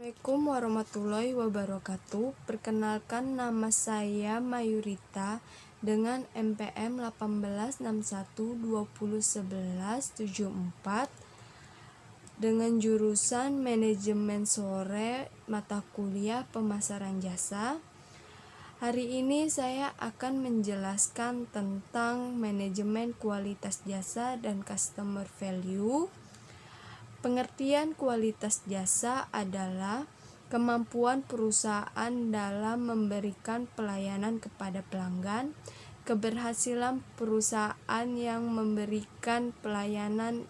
Assalamualaikum warahmatullahi wabarakatuh. Perkenalkan, nama saya Mayurita dengan NPM 1861201174 dengan jurusan Manajemen Sore mata kuliah Pemasaran Jasa. Hari ini saya akan menjelaskan tentang manajemen kualitas jasa dan customer value. Pengertian kualitas jasa adalah kemampuan perusahaan dalam memberikan pelayanan kepada pelanggan, keberhasilan perusahaan yang memberikan pelayanan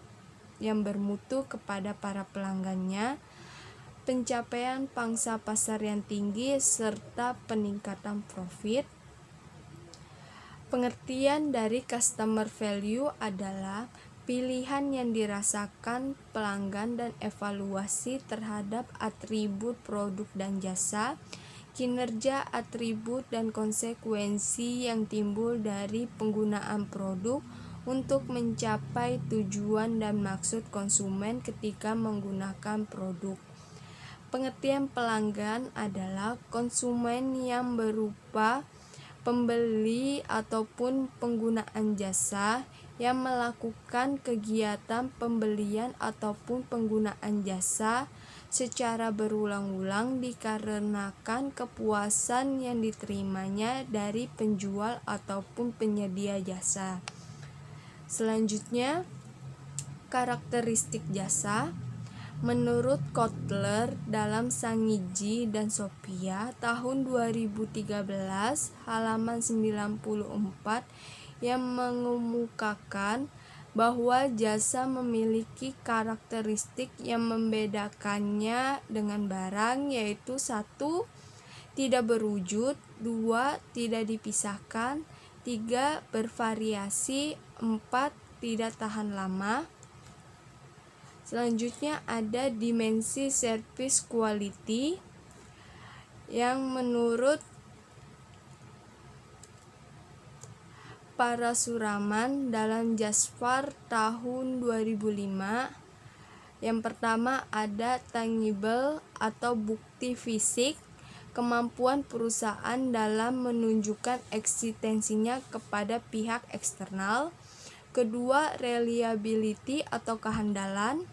yang bermutu kepada para pelanggannya, pencapaian pangsa pasar yang tinggi, serta peningkatan profit. Pengertian dari customer value adalah pilihan yang dirasakan pelanggan dan evaluasi terhadap atribut produk dan jasa, kinerja atribut dan konsekuensi yang timbul dari penggunaan produk untuk mencapai tujuan dan maksud konsumen ketika menggunakan produk. Pengertian pelanggan adalah konsumen yang berupa pembeli ataupun penggunaan jasa yang melakukan kegiatan pembelian ataupun penggunaan jasa secara berulang-ulang dikarenakan kepuasan yang diterimanya dari penjual ataupun penyedia jasa. Selanjutnya, karakteristik jasa. Menurut Kotler dalam Sangiji dan Sophia tahun 2013 halaman 94 yang mengemukakan bahwa jasa memiliki karakteristik yang membedakannya dengan barang, yaitu 1. Tidak berwujud, 2. Tidak dipisahkan, 3. Bervariasi, 4. Tidak tahan lama. Selanjutnya ada dimensi service quality yang menurut Parasuraman dalam Jasfar tahun 2005. Yang pertama ada tangible atau bukti fisik, kemampuan perusahaan dalam menunjukkan eksistensinya kepada pihak eksternal. Kedua, reliability atau kehandalan,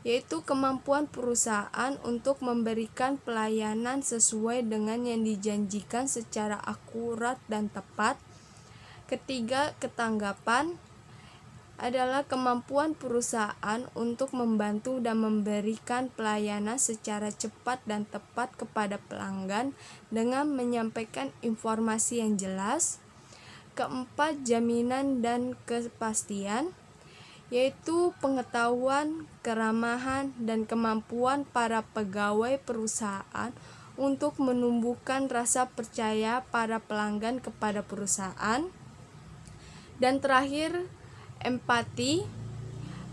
yaitu kemampuan perusahaan untuk memberikan pelayanan sesuai dengan yang dijanjikan secara akurat dan tepat. Ketiga, ketanggapan adalah kemampuan perusahaan untuk membantu dan memberikan pelayanan secara cepat dan tepat kepada pelanggan dengan menyampaikan informasi yang jelas. Keempat, jaminan dan kepastian, yaitu pengetahuan, keramahan, dan kemampuan para pegawai perusahaan untuk menumbuhkan rasa percaya para pelanggan kepada perusahaan. Dan terakhir, empati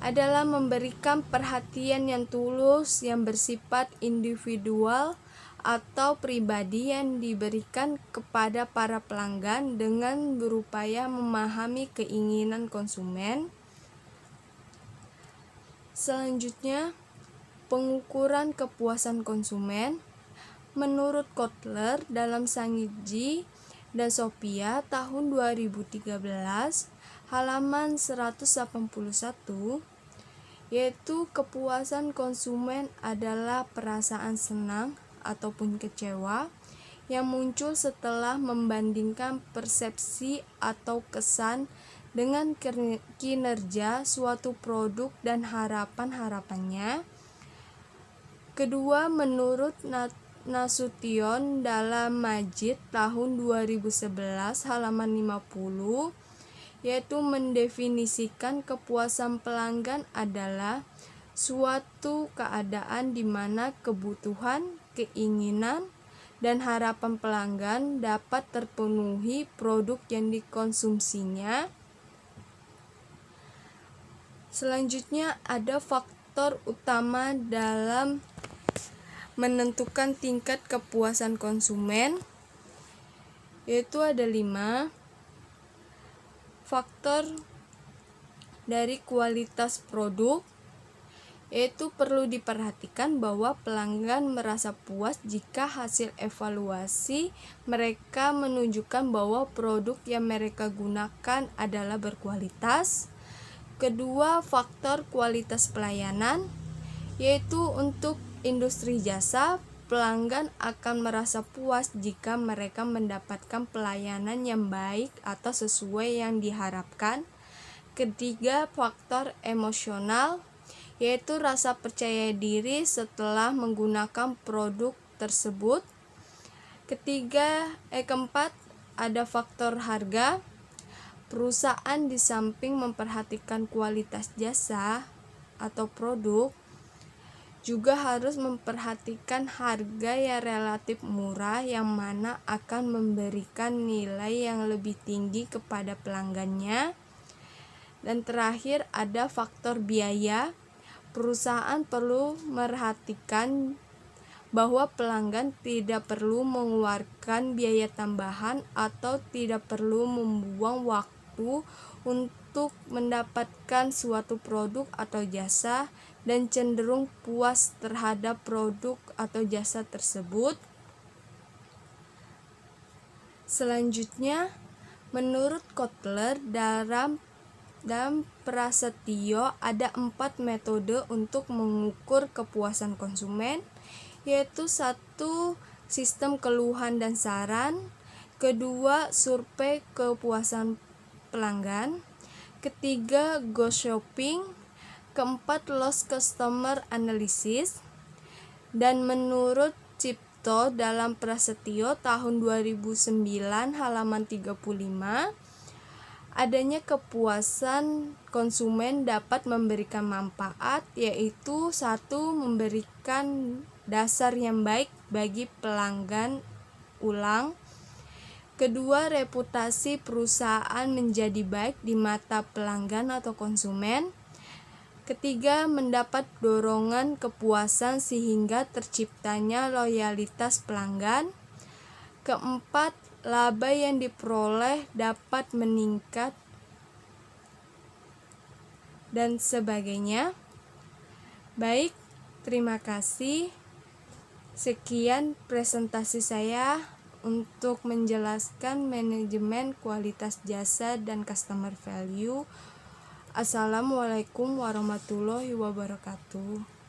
adalah memberikan perhatian yang tulus yang bersifat individual atau pribadi yang diberikan kepada para pelanggan dengan berupaya memahami keinginan konsumen. Selanjutnya, pengukuran kepuasan konsumen. Menurut Kotler dalam Sangiji dan Sophia tahun 2013 halaman 181, yaitu kepuasan konsumen adalah perasaan senang ataupun kecewa yang muncul setelah membandingkan persepsi atau kesan dengan kinerja suatu produk dan harapan-harapannya. Kedua, menurut Nasution dalam Majid tahun 2011 halaman 50, yaitu mendefinisikan kepuasan pelanggan adalah suatu keadaan di mana kebutuhan, keinginan, dan harapan pelanggan dapat terpenuhi produk yang dikonsumsinya. Selanjutnya ada faktor utama dalam menentukan tingkat kepuasan konsumen, yaitu ada 5. Faktor dari kualitas produk, yaitu perlu diperhatikan bahwa pelanggan merasa puas jika hasil evaluasi mereka menunjukkan bahwa produk yang mereka gunakan adalah berkualitas. Kedua, faktor kualitas pelayanan, yaitu untuk industri jasa, pelanggan akan merasa puas jika mereka mendapatkan pelayanan yang baik atau sesuai yang diharapkan. Ketiga, faktor emosional, yaitu rasa percaya diri setelah menggunakan produk tersebut. Keempat, ada faktor harga. Perusahaan di samping memperhatikan kualitas jasa atau produk, juga harus memperhatikan harga yang relatif murah yang mana akan memberikan nilai yang lebih tinggi kepada pelanggannya. Dan terakhir, ada faktor biaya. Perusahaan perlu memperhatikan bahwa pelanggan tidak perlu mengeluarkan biaya tambahan atau tidak perlu membuang waktu untuk mendapatkan suatu produk atau jasa dan cenderung puas terhadap produk atau jasa tersebut. Selanjutnya, menurut Kotler, dalam Prasetyo ada 4 metode untuk mengukur kepuasan konsumen, yaitu 1. Sistem keluhan dan saran. Kedua, survei kepuasan pelanggan. Ketiga, ghost shopping. Keempat, lost customer analysis. Dan menurut Cipto dalam Prasetyo tahun 2009 halaman 35, adanya kepuasan konsumen dapat memberikan manfaat, yaitu 1. Memberikan dasar yang baik bagi pelanggan ulang. Kedua, reputasi perusahaan menjadi baik di mata pelanggan atau konsumen. Ketiga, mendapat dorongan kepuasan sehingga terciptanya loyalitas pelanggan. Keempat, laba yang diperoleh dapat meningkat dan sebagainya. Baik, terima kasih. Sekian presentasi saya untuk menjelaskan manajemen kualitas jasa dan customer value. Assalamualaikum warahmatullahi wabarakatuh.